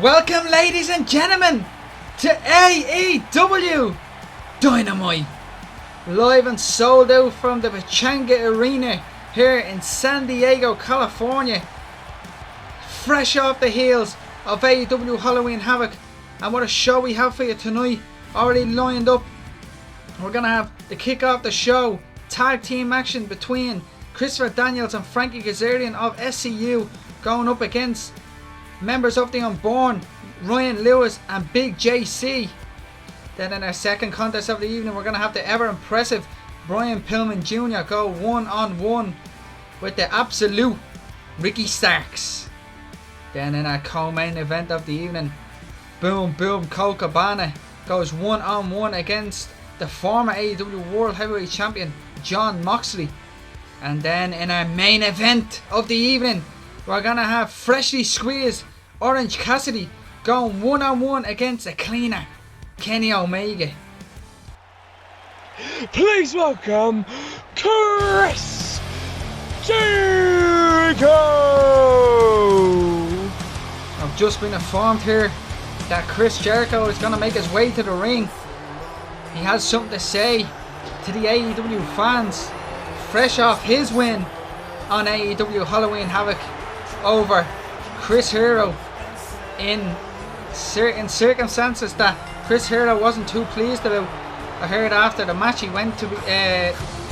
Welcome, ladies and gentlemen, to AEW Dynamite. Live and sold out from the Pachanga Arena here in San Diego, California. Fresh off the heels of AEW Halloween Havoc. And what a show we have for you tonight. Already lined up. We're going to have the kick off the show. Tag team action between Christopher Daniels and Frankie Kazarian of SCU going up against members of the Unborn, Ryan Lewis and Big JC. Then in our second contest of the evening, we're going to have the ever impressive Brian Pillman Jr. go one-on-one with the absolute Ricky Starks. Then in our co-main event of the evening, Boom Colt Cabana goes one-on-one against the former AEW World Heavyweight Champion John Moxley. And then in our main event of the evening, we're going to have freshly squeezed Orange Cassidy going one-on-one against a cleaner, Kenny Omega. Please welcome Chris Jericho! I've just been informed here that Chris Jericho is going to make his way to the ring. He has something to say to the AEW fans, fresh off his win on AEW Halloween Havoc over Chris Hero in certain circumstances that Chris Hero wasn't too pleased about. I heard after the match he went to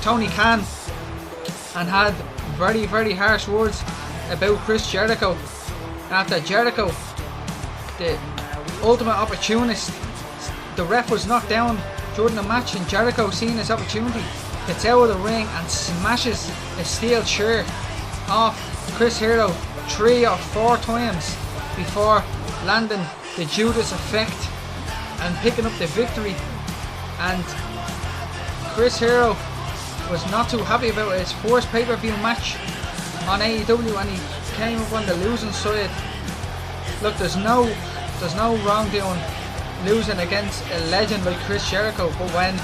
Tony Khan and had very, very harsh words about Chris Jericho. After Jericho, the ultimate opportunist, the ref was knocked down during the match, and Jericho, seeing his opportunity, gets out of the ring and smashes a steel chair off Chris Hero 3 or 4 times before landing the Judas effect and picking up the victory. And Chris Hero was not too happy about it. His first pay-per-view match on AEW, and he came up on the losing side. Look, there's no wrongdoing losing against a legend like Chris Jericho, but when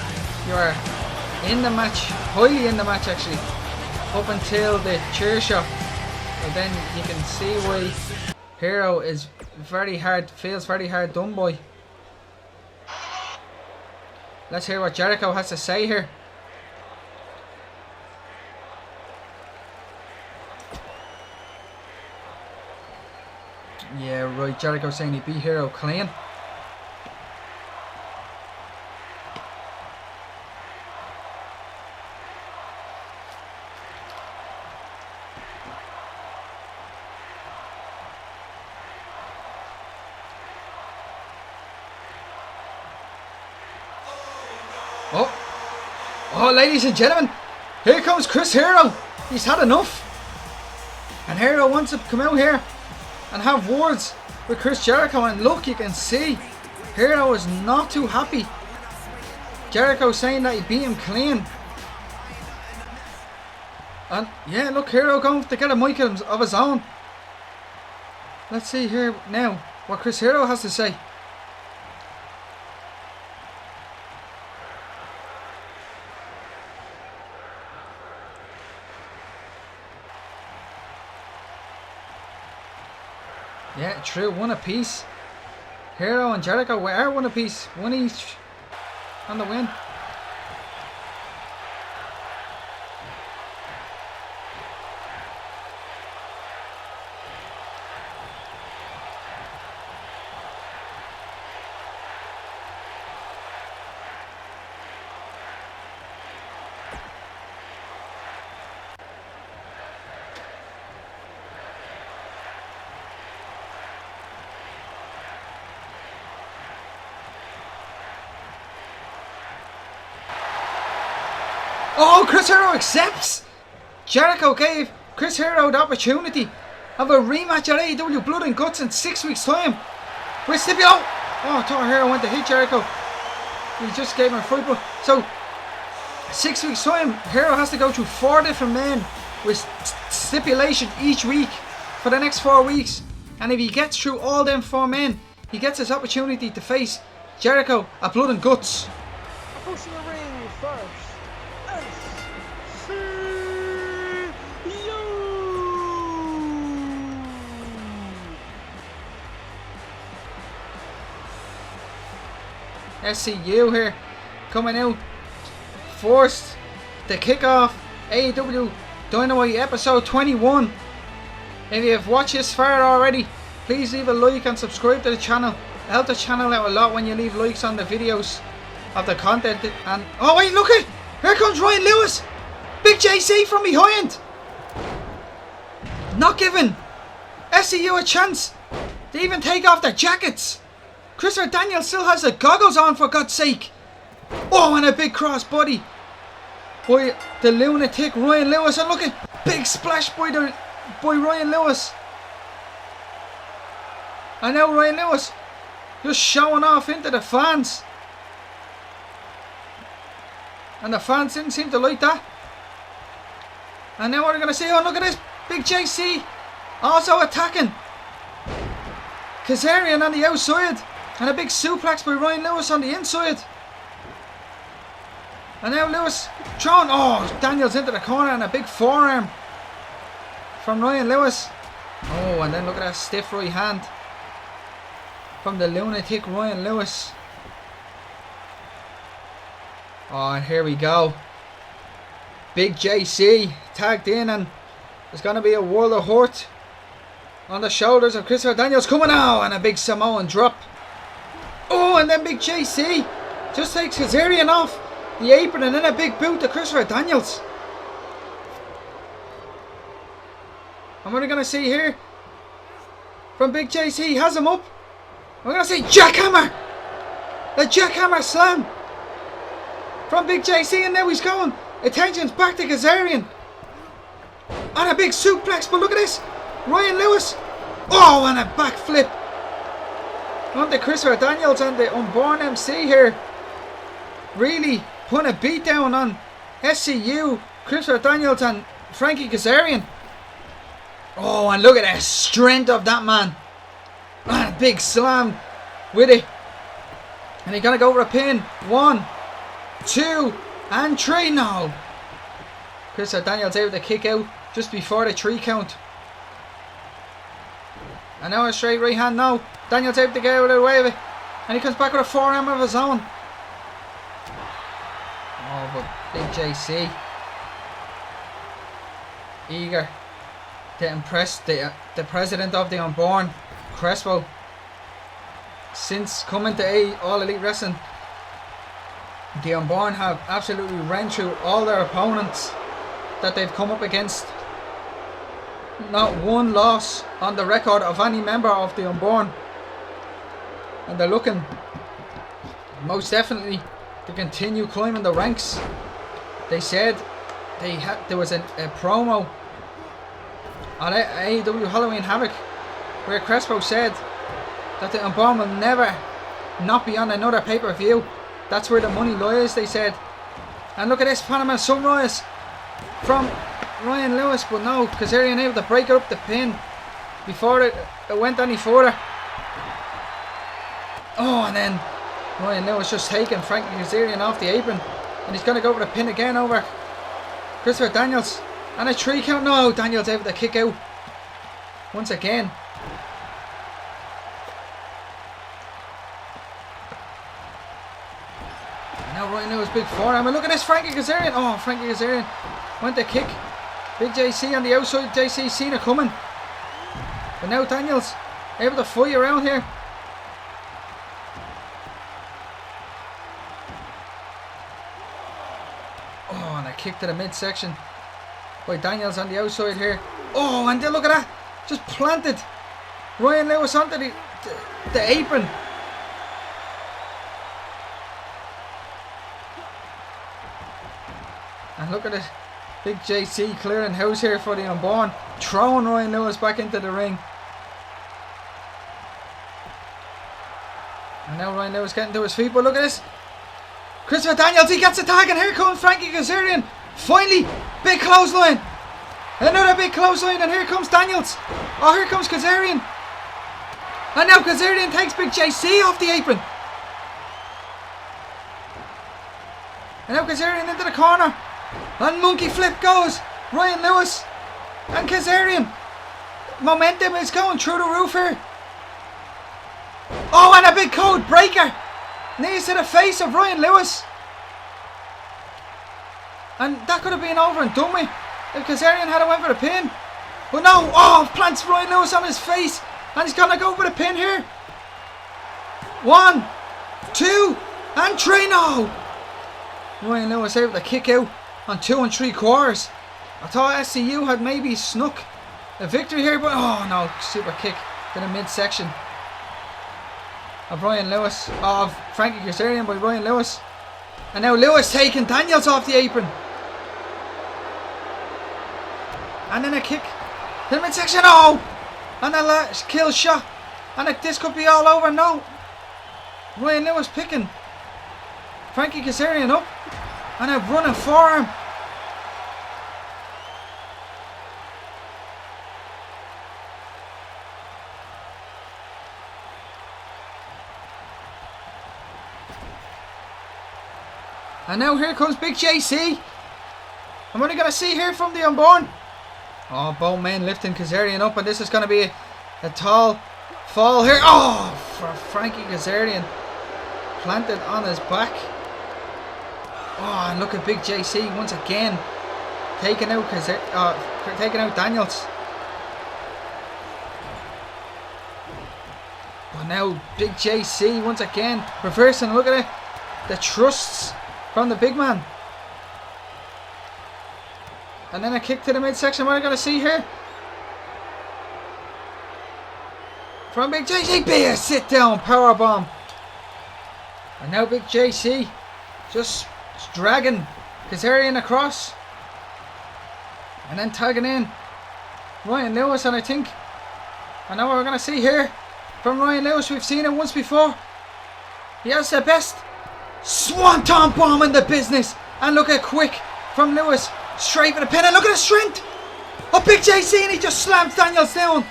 you're in the match, highly in the match actually, up until the chair shot, well, then you can see why Hero is feels very hard done by. Let's hear what Jericho has to say here. Yeah, right, Jericho saying he beat Hero clean. Oh, ladies and gentlemen, here comes Chris Hero. He's had enough. And Hero wants to come out here and have words with Chris Jericho. And look, you can see Hero is not too happy. Jericho saying that he beat him clean. And yeah, look, Hero going to get a mic of his own. Let's see here now what Chris Hero has to say. Yeah, true, one apiece. Hero and Jericho were one apiece, one each on the win. Oh, Chris Hero accepts! Jericho gave Chris Hero the opportunity of a rematch at AEW Blood and Guts in 6 weeks' time. With stipulation. Oh, I thought Hero went to hit Jericho. He just gave him a free blow. So, 6 weeks' time, Hero has to go through 4 different men with stipulation each week for the next 4 weeks. And if he gets through all them 4 men, he gets his opportunity to face Jericho at Blood and Guts. Approaching the ring first. SCU here coming out first to kick off AEW Dynamite episode 21. If you have watched this far already, please leave a like and subscribe to the channel. It helps the channel out a lot when you leave likes on the videos of the content. And oh wait, look it! Here comes Ryan Lewis! Big JC from behind! Not giving SCU a chance to even take off their jackets. Christopher Daniels still has the goggles on, for God's sake. Oh, and a big crossbody by the lunatic Ryan Lewis. And look at big splash by Ryan Lewis. And now Ryan Lewis just showing off into the fans. And the fans didn't seem to like that. And now what are we going to see? Oh, look at this. Big JC also attacking Kazarian on the outside. And a big suplex by Ryan Lewis on the inside. And now Lewis throwing, oh, Daniels into the corner, and a big forearm from Ryan Lewis. Oh, and then look at that stiff right hand from the lunatic Ryan Lewis. Oh, and here we go. Big JC tagged in, and there's going to be a world of hurt on the shoulders of Christopher Daniels coming out, and a big Samoan drop. Oh, and then Big JC just takes Kazarian off the apron, and then a big boot to Christopher Daniels. And what are we going to see here from Big JC? He has him up. We're going to see jackhammer. The jackhammer slam from Big JC, and now he's going. Attention's back to Kazarian. And a big suplex, but look at this. Ryan Lewis. Oh, and a backflip on the Christopher Daniels, and the Unborn MC here really putting a beat down on SCU, Christopher Daniels and Frankie Kazarian. Oh, and look at the strength of that man. And a big slam with it. And he's going to go for a pin. 1, 2, and 3 now. Christopher Daniels able to kick out just before the 3 count. And now a straight right hand now. Daniels able to get out of the way of it. And he comes back with a forearm of his own. Oh, but Big JC eager to impress the president of the Unborn, Crespo. Since coming to All Elite Wrestling, the Unborn have absolutely ran through all their opponents that they've come up against. Not one loss on the record of any member of the Unborn. And they're looking most definitely to continue climbing the ranks. They said there was a promo on AEW Halloween Havoc where Crespo said that the Unborn will never not be on another pay-per-view. That's where the money lies, they said. And look at this Panama Sunrise from Ryan Lewis, but no, Kazarian able to break up the pin before it went any further. Oh, and then Ryan Lewis just taking Frankie Kazarian off the apron, and he's going to go for the pin again over Christopher Daniels. And a 3 count. No, Daniels able to kick out once again. And now Ryan Lewis big forearm, and look at this Frankie Kazarian. Oh, Frankie Kazarian went to kick Big JC on the outside. JC seen it coming, but now Daniels able to fight around here. Oh, and a kick to the midsection by Daniels on the outside here. Oh, and then look at that, just planted Ryan Lewis onto the apron. And look at it, Big JC clearing house here for the Unborn, throwing Ryan Lewis back into the ring. And now Ryan Lewis getting to his feet, but look at this. Christopher Daniels, he gets a tag, and here comes Frankie Kazarian. Finally, big clothesline. Another big clothesline, and here comes Daniels. Oh, here comes Kazarian. And now Kazarian takes Big JC off the apron. And now Kazarian into the corner. And monkey flip goes Ryan Lewis and Kazarian. Momentum is going through the roof here. Oh, and a big code breaker Knees to the face of Ryan Lewis. And that could have been over and done with if Kazarian had went for the pin. But no, oh, plants Ryan Lewis on his face. And he's going to go for the pin here. 1, 2, and 3. No. Ryan Lewis able to kick out on 2 3/4. I thought SCU had maybe snuck a victory here, but oh no, super kick to the midsection of Ryan Lewis, of Frankie Kazarian by Ryan Lewis. And now Lewis taking Daniels off the apron. And then a kick to the midsection. Oh! And a last kill shot. And this could be all over. No. Ryan Lewis picking Frankie Kazarian up. And a running forearm. And now here comes Big JC. And what are we going to see here from the Unborn? Oh, both men lifting Kazarian up. And this is going to be a tall fall here. Oh, for Frankie Kazarian. Planted on his back. Oh, and look at Big JC once again. Taking out Daniels. But now Big JC once again reversing. Look at it. The thrusts from the big man. And then a kick to the midsection. What are we going to see here? From Big JC. Be a sit down powerbomb. And now Big JC just dragging Kazarian across. And then tagging in Ryan Lewis. And I know what we're going to see here from Ryan Lewis. We've seen it once before. He has the best swanton bomb in the business. And look at quick from Lewis. Straight for the pin. And look at the strength of Big JC. And he just slams Daniels down.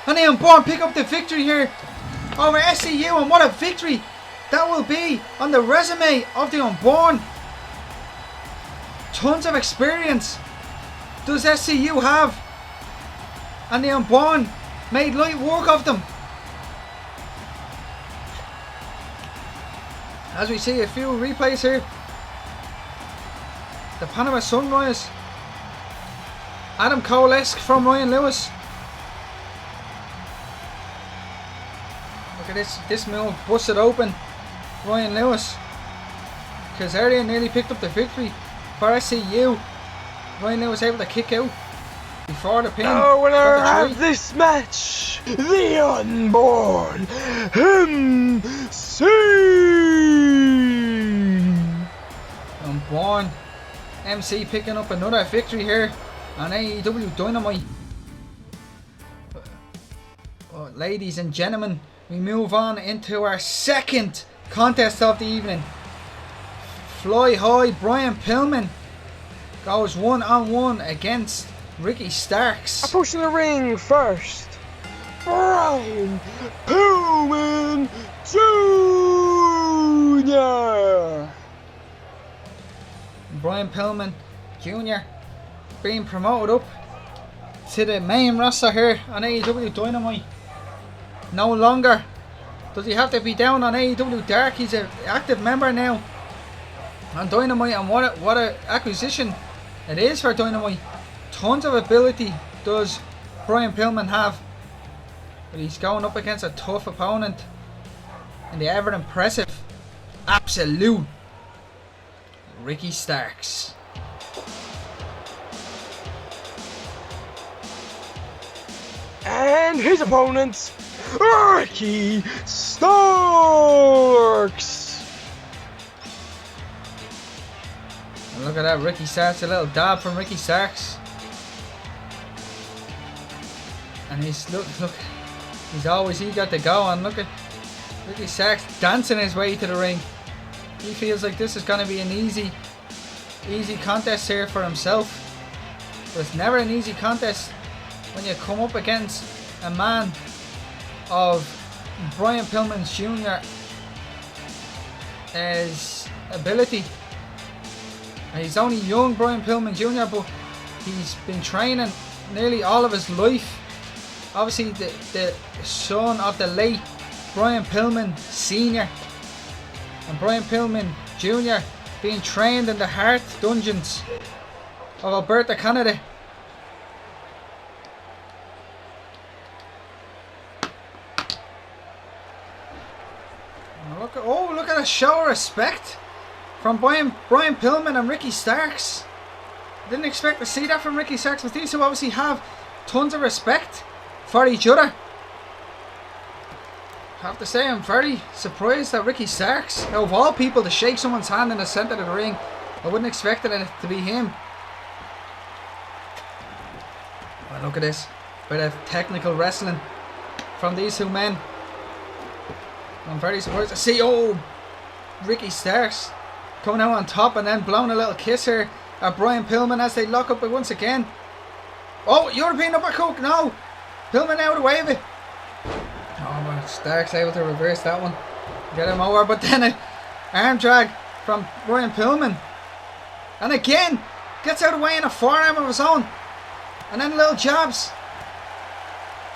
And the Unborn pick up the victory here over SCU. And what a victory that will be on the resume of the Unborn. Tons of experience does SCU have. And the Unborn made light work of them. As we see a few replays here. The Panama Sunrise. Adam Cole-esque from Ryan Lewis. Look at this move. Busted open Ryan Lewis. Kazarian nearly picked up the victory for SCU. Ryan Lewis able to kick out before the pin. Our winner of this match, the Unborn MC. Unborn MC picking up another victory here on AEW Dynamite. Well, ladies and gentlemen, we move on into our second contest of the evening. Fly High Brian Pillman goes 1-on-1 against Ricky Starks. Approaching the ring first, Brian Pillman Jr. Brian Pillman Jr. being promoted up to the main roster here on AEW Dynamite. No longer does he have to be down on AEW Dark. He's an active member now on Dynamite, and what a acquisition it is for Dynamite. Tons of ability does Brian Pillman have, but he's going up against a tough opponent and the ever impressive absolute Ricky Starks. And his opponent, Ricky Starks. And look at that, Ricky Starks, a little dab from Ricky Starks. And he's look, he's always eager to go. And look at Ricky Starks dancing his way to the ring. He feels like this is going to be an easy contest here for himself. But it's never an easy contest when you come up against a man of Brian Pillman Jr.'s ability. And he's only young, Brian Pillman Jr., but he's been training nearly all of his life. Obviously the son of the late Brian Pillman Sr. And Brian Pillman Jr. being trained in the heart dungeons of Alberta, Canada. Look at a show of respect from Brian Pillman and Ricky Starks. Didn't expect to see that from Ricky Starks, but these two obviously have tons of respect for each other. I have to say, I'm very surprised that Ricky Starks, out of all people to shake someone's hand in the centre of the ring, I wouldn't expect it to be him. But look at this, bit of technical wrestling from these two men. I'm very surprised to see, Ricky Starks coming out on top and then blowing a little kiss here at Brian Pillman as they lock up once again. Oh, European uppercut, no! Pillman out of the way of it. Oh, but Starks able to reverse that one. Get him over, but then an arm drag from Brian Pillman. And again, gets out of the way in a forearm of his own. And then little jabs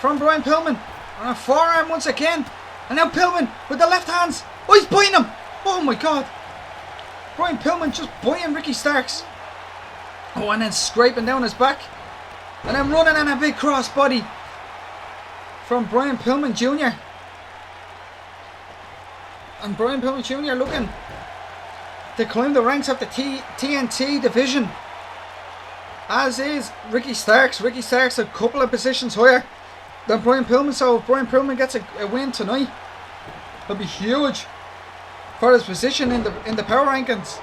from Brian Pillman. On a forearm once again. And now Pillman with the left hands. Oh, he's biting him. Oh my god. Brian Pillman just biting Ricky Starks. Oh, and then scraping down his back. And then running on a big crossbody from Brian Pillman Jr. And Brian Pillman Jr. looking to climb the ranks of the TNT division. As is Ricky Starks. Ricky Starks a couple of positions higher than Brian Pillman. So if Brian Pillman gets a win tonight, it'll be huge for his position in the power rankings.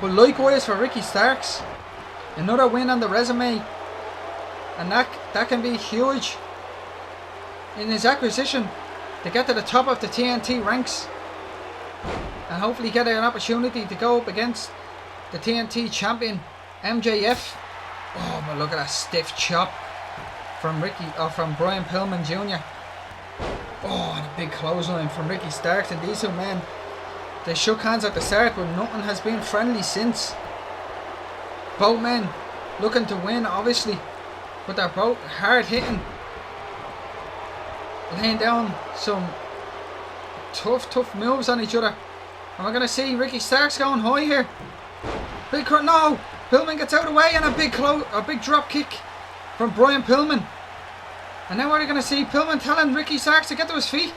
But likewise for Ricky Starks, another win on the resume, and that can be huge in his acquisition to get to the top of the TNT ranks and hopefully get an opportunity to go up against the TNT champion MJF. Oh, but look at that stiff chop from Brian Pillman Jr. Oh, and a big clothesline from Ricky Starks. And these two men, they shook hands at the start, but nothing has been friendly since. Both men looking to win, obviously, but they're both hard hitting, laying down some tough moves on each other. And we're going to see Ricky Starks going high here. No! Pillman gets out of the way, and a big drop kick from Brian Pillman. And now we're going to see Pillman telling Ricky Starks to get to his feet.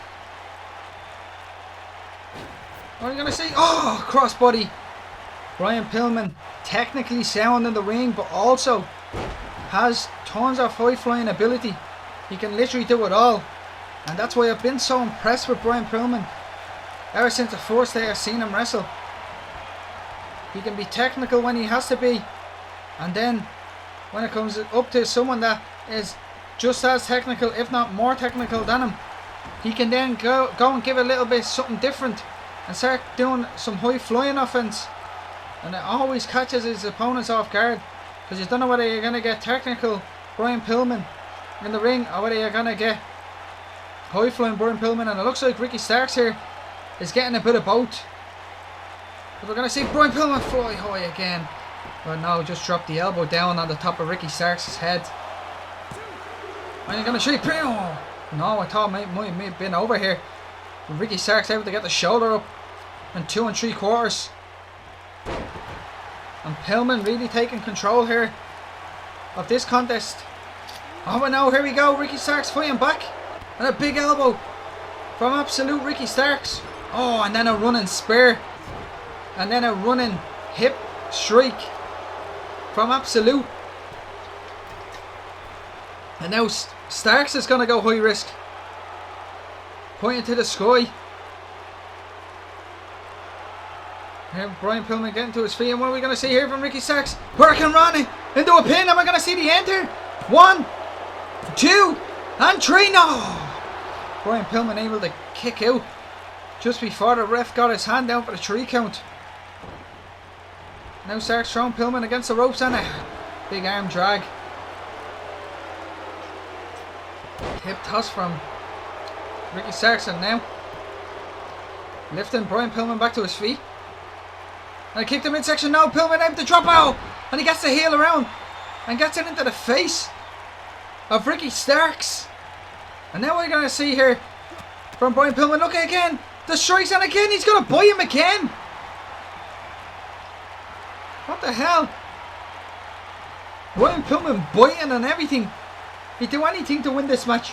What are we going to see? Oh, crossbody. Brian Pillman, technically sound in the ring, but also has tons of high flying ability. He can literally do it all. And that's why I've been so impressed with Brian Pillman ever since the first day I've seen him wrestle. He can be technical when he has to be, and then when it comes up to someone that is just as technical, if not more technical than him, he can then go and give a little bit something different and start doing some high flying offense. And it always catches his opponents off guard, because you don't know whether you're going to get technical Brian Pillman in the ring or whether you're going to get high flying Brian Pillman. And it looks like Ricky Starks here is getting a bit of both. But we're going to see Brian Pillman fly high again. But no, just drop the elbow down on the top of Ricky Starks' head. And you're going to see no, I thought it might have been over here. But Ricky Starks able to get the shoulder up in 2 3/4. And Pillman really taking control here of this contest. Oh, but no, here we go. Ricky Starks fighting back. And a big elbow from absolute Ricky Starks. Oh, and then a running spear. And then a running hip strike from Absolute. And now Starks is going to go high risk. Pointing to the sky. Here Brian Pillman getting to his feet. And what are we going to see here from Ricky Starks? Hurricane Rana into a pin. And we're going to see the enter. 1, 2, and 3. No! Brian Pillman able to kick out just before the ref got his hand down for the 3 count. Now Starks throwing Pillman against the ropes and a big arm drag. Hip toss from Ricky Starks, and now lifting Brian Pillman back to his feet. And I kicked him midsection. Now Pillman able to drop out, and he gets the heel around and gets it into the face of Ricky Starks. And now we're going to see here from Brian Pillman. Look again, The strikes, and again he's going to buy him again. What the hell? Brian Pillman biting and everything. He'd do anything to win this match.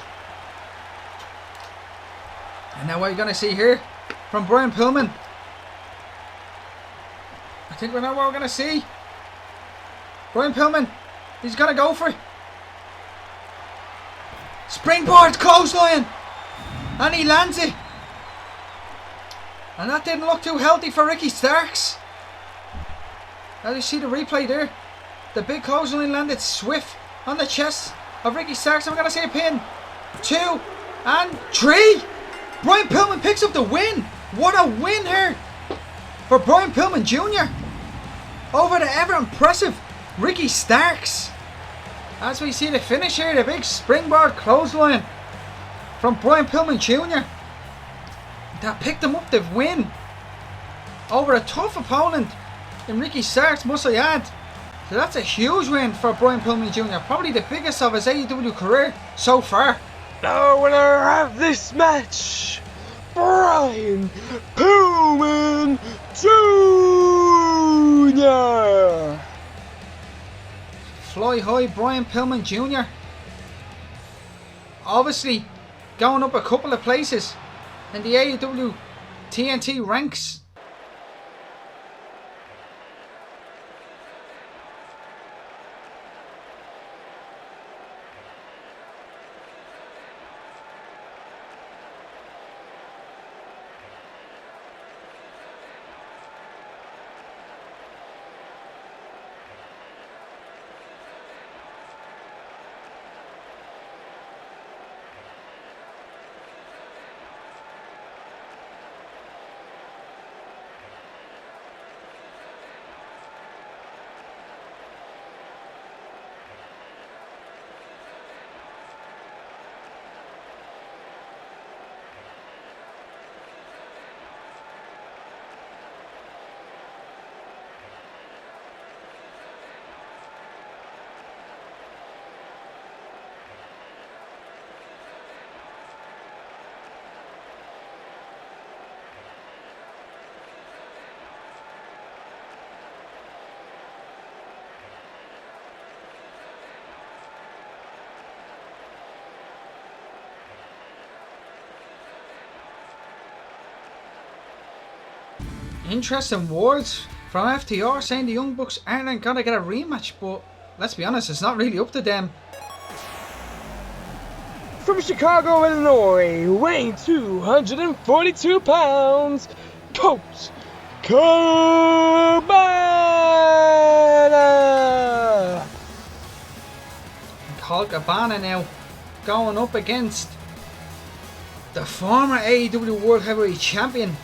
And now what are you going to see here from Brian Pillman? I think we know what we're going to see. Brian Pillman, he's going to go for it. Springboard clothesline. And he lands it. And that didn't look too healthy for Ricky Starks. As you see the replay there. The big clothesline landed swift on the chest of Ricky Starks. I'm going to say a pin. 2 and 3. Brian Pillman picks up the win. What a win here for Brian Pillman Jr. over the ever impressive Ricky Starks. As we see the finish here, the big springboard clothesline from Brian Pillman Jr. that picked him up the win over a tough opponent in Ricky Starks, must I add. So that's a huge win for Brian Pillman Jr. Probably the biggest of his AEW career so far. The winner of this match, Brian Pillman Jr. Fly high Brian Pillman Jr. Obviously going up a couple of places in the AEW TNT ranks. Interesting words from FTR saying the Young Bucks aren't gonna get a rematch, but let's be honest, it's not really up to them. From Chicago, Illinois, weighing 242 pounds, Colt Cabana. Colt Cabana now going up against the former AEW World Heavyweight Champion,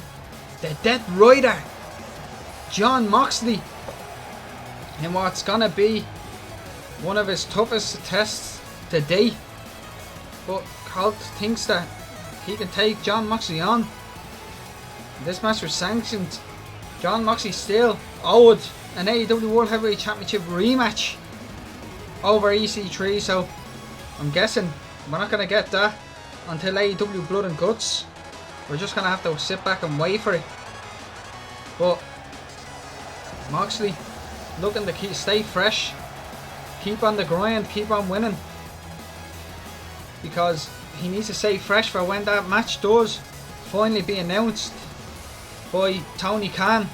the Death Rider, Jon Moxley, in what's gonna be one of his toughest tests to date. But Colt thinks that he can take Jon Moxley on. This match was sanctioned. Jon Moxley still owed an AEW World Heavyweight Championship rematch over EC3, so I'm guessing we're not gonna get that until AEW Blood and Guts. We're just gonna have to sit back and wait for it. But Moxley looking to stay fresh, keep on the grind, keep on winning, because he needs to stay fresh for when that match does finally be announced by Tony Khan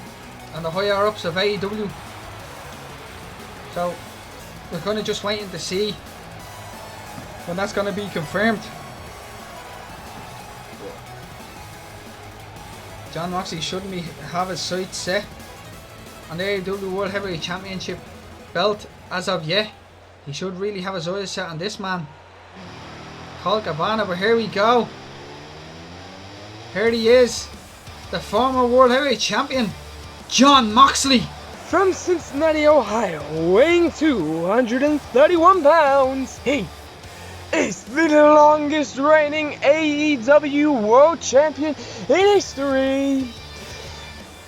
and the higher ups of AEW. So we're kind of just waiting to see when that's going to be confirmed. Jon Moxley shouldn't have his sights set on the AEW World Heavyweight Championship belt as of yet. He should really have his eyes set on this man, Colt Cabana. But here we go. Here he is, the former World Heavyweight Champion, Jon Moxley. From Cincinnati, Ohio, weighing 231 pounds, he is the longest reigning AEW World Champion in history,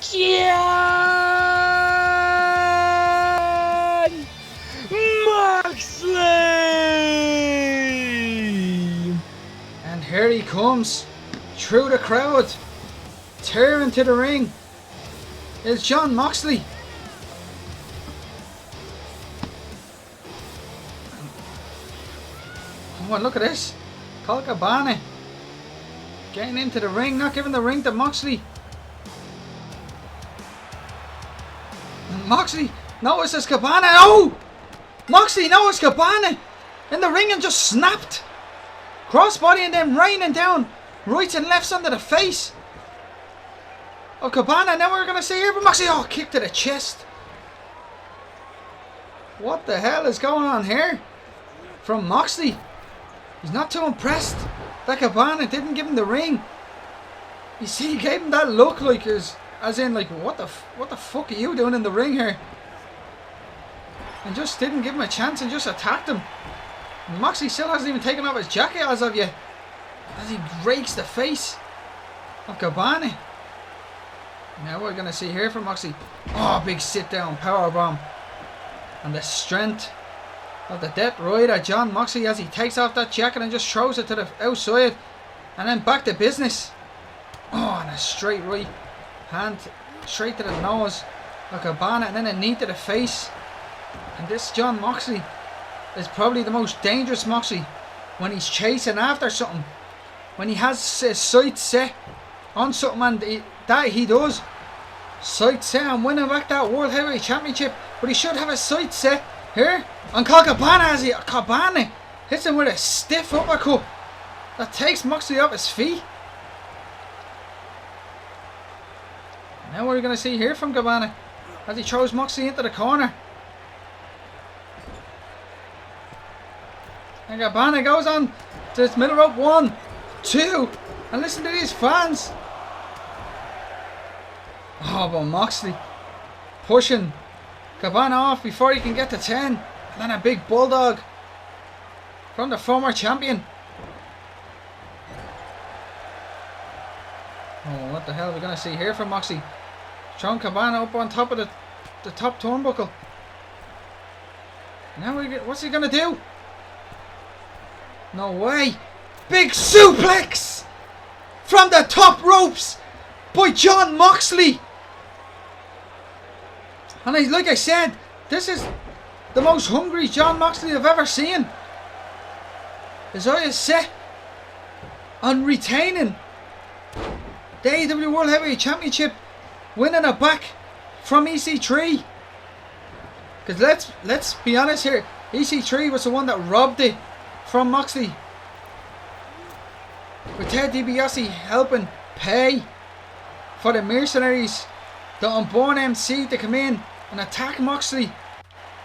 Jon Moxley. And here he comes through the crowd. tearing to the ring is Jon Moxley. Oh, and look at this. Colt Cabana getting into the ring, not giving the ring to Moxley. And Moxley notices Cabana. Oh! Moxley noticed Cabana in the ring and just snapped. Crossbody and then raining down rights and lefts under the face of Cabana. Now we're going to see here, but Moxley, oh, kick to the chest. What the hell is going on here from Moxley? He's not too impressed that Cabana didn't give him the ring. You see, he gave him that look like as in like, what the fuck are you doing in the ring here? And just didn't give him a chance and just attacked him. And Moxley still hasn't even taken off his jacket as of yet, as he rakes the face of Cabana. Now we're going to see here from Moxley. Oh, big sit down powerbomb. And the strength of the Death Rider, Jon Moxley, as he takes off that jacket and just throws it to the outside. And then back to business. Oh, and a straight right hand straight to the nose of Cabana, and then a knee to the face. And this Jon Moxley is probably the most dangerous Moxley when he's chasing after something. When he has his sights set on something, and that he does. Sights set on winning back that World Heavyweight Championship. But he should have his sights set here on Colt Cabana, as Cabana hits him with a stiff uppercut that takes Moxley off his feet. Now what are we going to see here from Cabana as he throws Moxley into the corner. And Cabana goes on to this middle rope. 1, 2, and listen to these fans. Oh, but Moxley pushing Cabana off before he can get to 10. And then a big bulldog from the former champion. Oh, what the hell are we going to see here from Moxley? Throwing Cabana up on top of the top turnbuckle. Now what's he going to do? No way. Big suplex from the top ropes by Jon Moxley. And like I said, this is the most hungry Jon Moxley I've ever seen. His eye is set on retaining the AEW World Heavyweight Championship, winning it back from EC3. Because let's be honest here, EC3 was the one that robbed it from Moxley, with Ted DiBiase helping pay for the mercenaries, the Unborn MC, to come in and attack Moxley,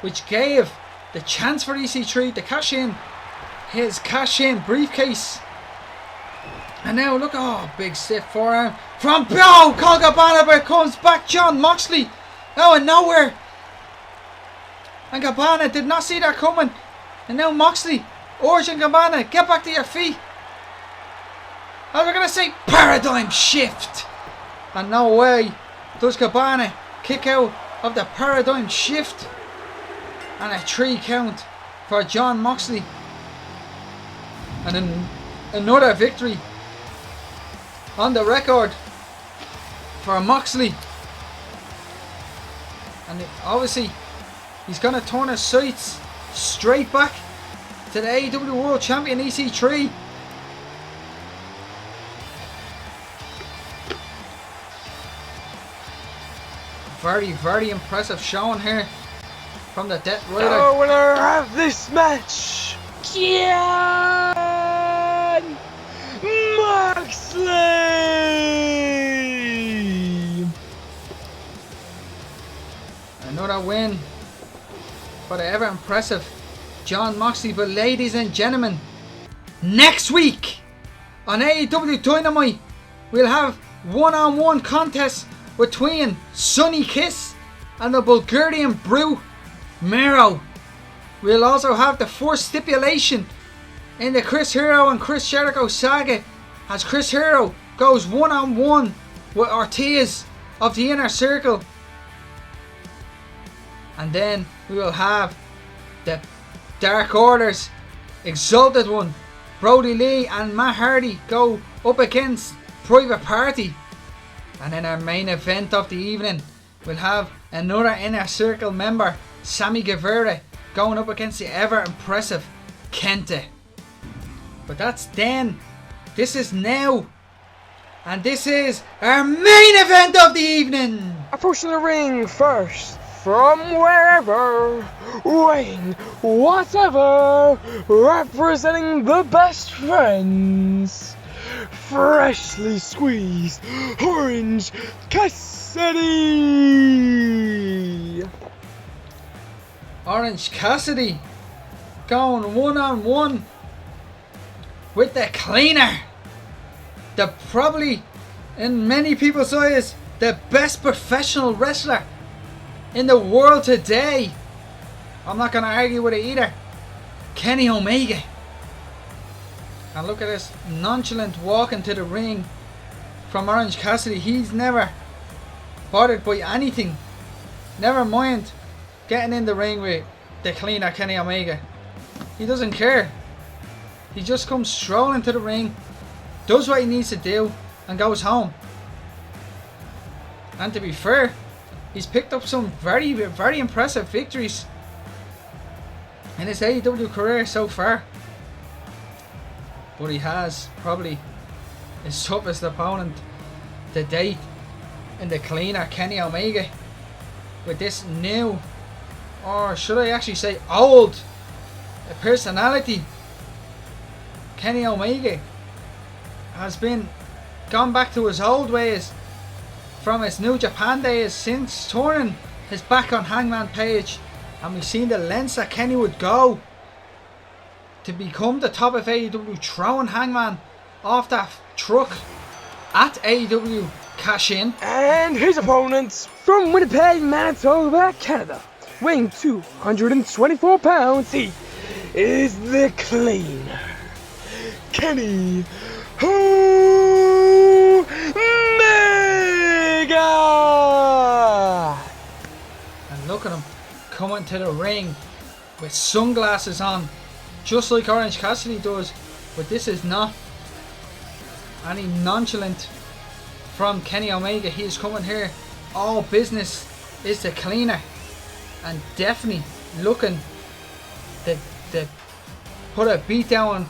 which gave the chance for EC3 to cash in his cash-in briefcase. And now look, oh, big stiff forearm from Colt Cabana, but comes back Jon Moxley out of nowhere. And Cabana did not see that coming. And now Moxley urging Cabana, get back to your feet. And we're going to say paradigm shift. And no way does Cabana kick out of the paradigm shift. And a 3 count for Jon Moxley. And another victory on the record for Moxley. And obviously he's going to turn his sights straight back to the AEW World Champion EC3. Very, very impressive showing here from the Death Rider. The winner of this match, Jon Moxley. Another win for the ever impressive Jon Moxley. But ladies and gentlemen, next week on AEW Dynamite we'll have one-on-one contests between Sonny Kiss and the Bulgarian Brew Mero. We'll also have the first stipulation in the Chris Hero and Chris Jericho saga, as Chris Hero goes one-on-one with Ortiz of the Inner Circle. And then we will have the Dark Order's Exalted One, Brody Lee and Matt Hardy, go up against Private Party. And in our main event of the evening, we'll have another Inner Circle member, Sammy Guevara, going up against the ever impressive Kenta. But that's then. This is now. And this is our main event of the evening. Approaching the ring first, from wherever, weighing whatever, representing the best friends, freshly squeezed Orange Cassidy. Orange Cassidy going one-on-one with the Cleaner. The probably, in many people's eyes, the best professional wrestler in the world today. I'm not going to argue with it either. Kenny Omega. And look at this nonchalant walk into the ring from Orange Cassidy. He's never bothered by anything. Never mind getting in the ring with the Cleaner, Kenny Omega. He doesn't care. He just comes strolling to the ring, does what he needs to do, and goes home. And to be fair, he's picked up some very, very impressive victories in his AEW career so far. But he has probably his toughest opponent to date in the Cleaner, Kenny Omega, with this new, or should I actually say old, personality. Kenny Omega has gone back to his old ways from his New Japan days since turning his back on Hangman Page, and we've seen the lengths that Kenny would go to become the top of AEW, throwing Hangman off that truck at AEW Cash In. And his opponent from Winnipeg, Manitoba, Canada, weighing 224 pounds, he is the Cleaner, Kenny Omega. And look at him coming to the ring with sunglasses on, just like Orange Cassidy does. But this is not any nonchalant from Kenny Omega. He is coming here, all business is the Cleaner, and definitely looking to put a beat down.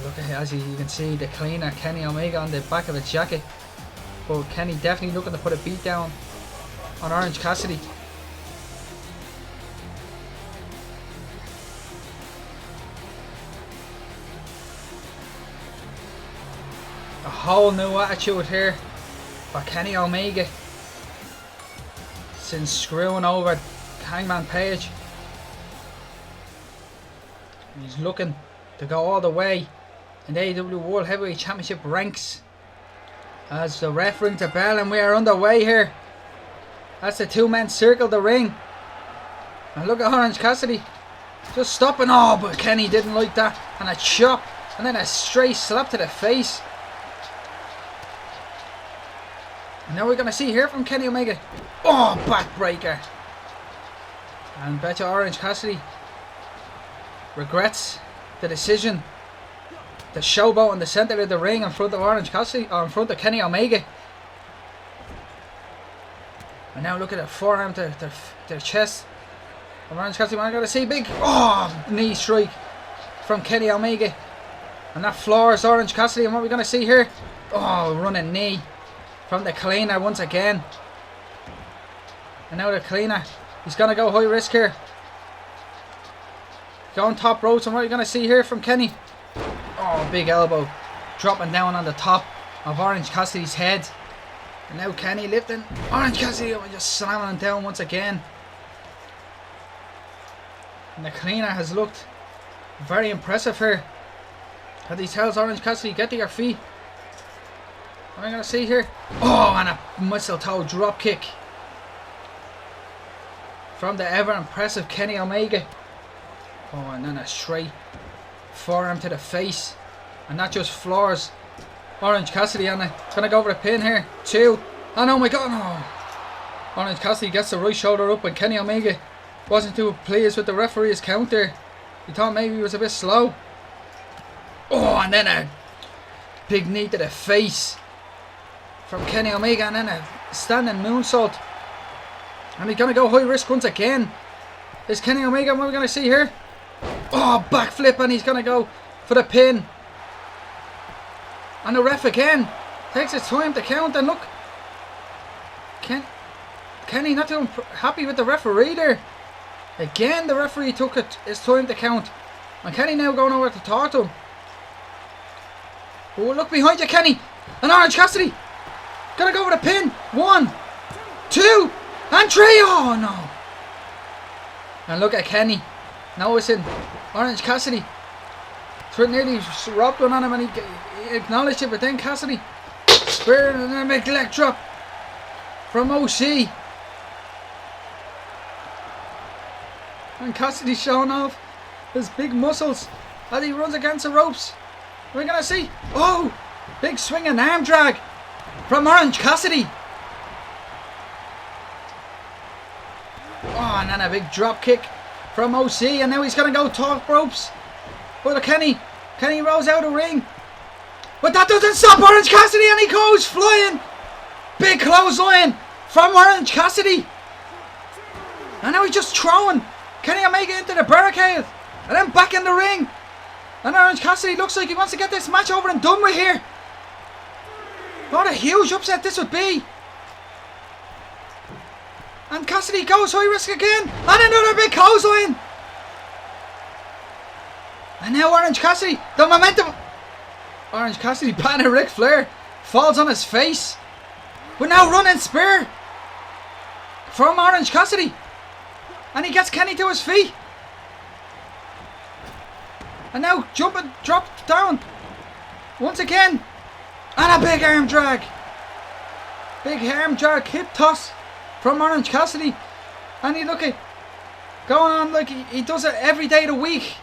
Look at, as you can see, the Cleaner, Kenny Omega, on the back of his jacket. But Kenny definitely looking to put a beat down on Orange Cassidy. A whole new attitude here for Kenny Omega since screwing over Hangman Page. He's looking to go all the way in the AEW World Heavyweight Championship ranks. As the ref rings the bell and we are underway here. That's the two-man circle the ring. And look at Orange Cassidy just stopping. Oh, but Kenny didn't like that. And a chop, and then a straight slap to the face. And now we're going to see here from Kenny Omega. Oh, backbreaker. And betcha Orange Cassidy regrets the decision to showboat in the centre of the ring in front of Orange Cassidy, or in front of Kenny Omega. And now look at the forearm to the chest of Orange Cassidy. I'm going to see big knee strike from Kenny Omega. And that floors Orange Cassidy. And what are we going to see here? Oh, running knee from the Cleaner once again. And now the Cleaner, he's going to go high risk here. Going top ropes, and what are you going to see here from Kenny? Oh, big elbow dropping down on the top of Orange Cassidy's head. And now Kenny lifting Orange Cassidy up and just slamming him down once again. And the Cleaner has looked very impressive here, as he tells Orange Cassidy, get to your feet. What am I going to see here? Oh, and a mistletoe drop kick from the ever impressive Kenny Omega. Oh, and then a straight forearm to the face. And that just floors Orange Cassidy, and it's going to go over a pin here. 2. And oh my god, no. Orange Cassidy gets the right shoulder up, and Kenny Omega wasn't too pleased with the referee's counter. He thought maybe he was a bit slow. Oh, and then a big knee to the face from Kenny Omega, and then a standing moonsault. And he's going to go high risk once again. Is Kenny Omega, what are we going to see here? Oh, backflip, and he's going to go for the pin. And the ref again takes his time to count, and look. Kenny not too happy with the referee there. Again, the referee took his time to count. And Kenny now going over to talk to him. Oh, look behind you, Kenny. And Orange Cassidy. Gonna go for the pin. 1, 2, and 3. Oh, no. And look at Kenny. Noticing Orange Cassidy. Nearly robbed one on him, and he acknowledged it, but then Cassidy. Spear and then a big leg drop from OC. And Cassidy showing off his big muscles as he runs against the ropes. We're going to see, oh, big swinging arm drag from Orange Cassidy. Oh, and then a big drop kick from OC, and now he's going to go top ropes. But Kenny rolls out of the ring. But that doesn't stop Orange Cassidy, and he goes flying. Big clothesline from Orange Cassidy. And now he's just throwing Kenny Omega into the barricade. And then back in the ring. And Orange Cassidy looks like he wants to get this match over and done with here. What a huge upset this would be. And Cassidy goes high risk again. And another big clothesline. And now Orange Cassidy, the momentum. Orange Cassidy banner Ric Flair falls on his face. But now running spear from Orange Cassidy. And he gets Kenny to his feet. And now jumping, dropped down. Once again. And a big arm drag. Big arm drag, hip toss from Orange Cassidy. And he look at going on like he does it every day of the week.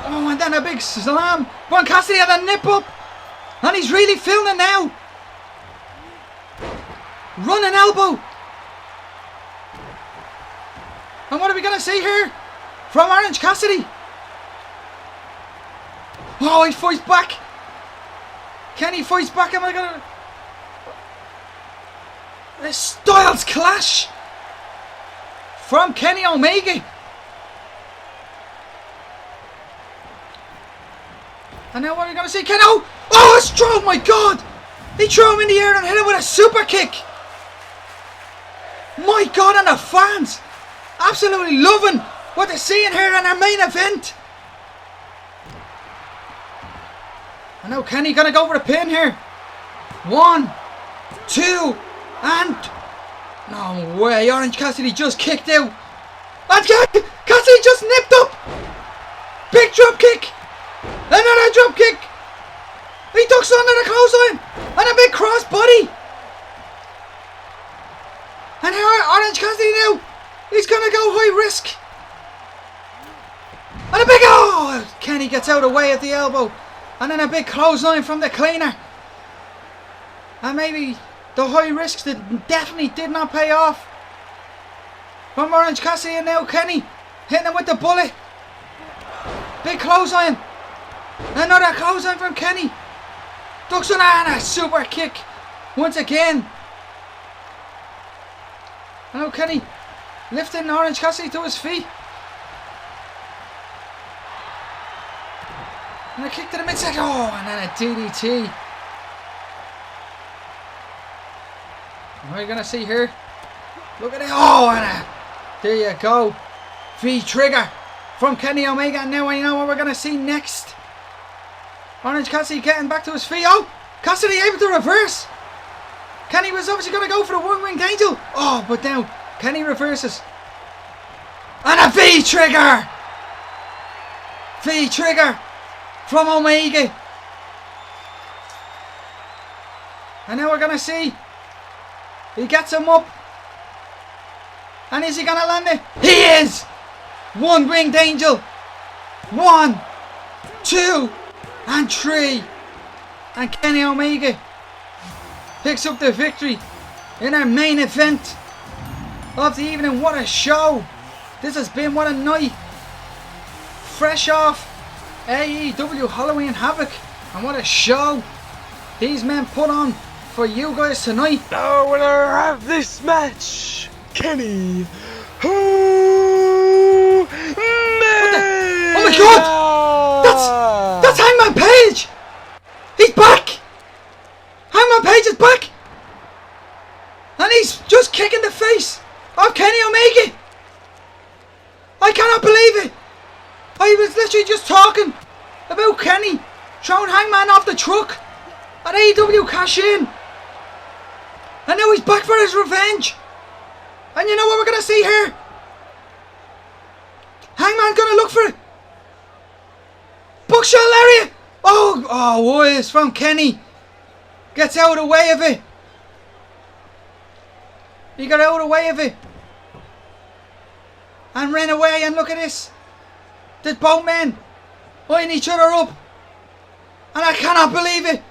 Oh, and then a big slam. But Cassidy had a nip up. And he's really feeling it now. Running elbow. And what are we going to see here from Orange Cassidy? Oh, he fights back. Kenny fights back. Am I going to... A Styles Clash from Kenny Omega. And now what are we going to see? Kenny... Oh, it's throw! Oh my God! He threw him in the air and hit him with a super kick. My God, and the fans absolutely loving what they're seeing here in our main event. And now Kenny gonna go for the pin here. 1, 2, and no way! Orange Cassidy just kicked out. And Cassidy just nipped up. Big drop kick. Another drop kick. He ducks under the clothesline and a big cross body. And here Orange Cassidy now. He's going to go high risk. And a big... Oh! Kenny gets out of the way at the elbow. And then a big clothesline from the cleaner. And maybe the high risks definitely did not pay off. From Orange Cassidy, and now Kenny hitting him with the bullet. Big clothesline. Another clothesline from Kenny. Ducks on and a super kick. Once again. And now Kenny lifting Orange Cassidy to his feet. And a kick to the midsection. Oh, and then a DDT. What are you going to see here? Look at it. Oh, and there you go. V-trigger from Kenny Omega. And now I know what we're going to see next. Orange Cassidy getting back to his feet. Oh, Cassidy able to reverse. Kenny was obviously going to go for the one-winged angel. Oh, but now Kenny reverses. And a V-trigger. V-trigger from Omega. And now we're going to see. He gets him up. And is he going to land it? He is. One-winged angel. 1, 2, and 3. And Kenny Omega picks up the victory in our main event of the evening. What a show. This has been, what a night. Fresh off AEW Halloween Havoc. And what a show. these men put on for you guys tonight. The winner of this match, Kenny Omega. Oh my God! That's Hangman Page! He's back! Hangman Page is back! And he's just kicking the face of Kenny Omega! I cannot believe it! I was literally just talking about Kenny throwing Hangman off the truck at AEW Cash In. And now he's back for his revenge. And you know what we're going to see here? Hangman's going to look for it. Buckshot lariat. Oh, whiz from Kenny. Gets out of the way of it. He got out of the way of it. And ran away, and look at this. There's both men eyeing each other up. And I cannot believe it.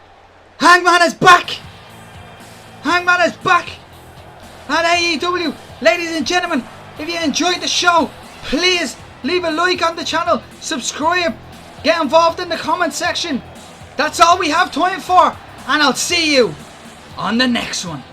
Hangman is back. Hangman is back at AEW. Ladies and gentlemen, if you enjoyed the show, please leave a like on the channel, subscribe, get involved in the comment section. That's all we have time for, and I'll see you on the next one.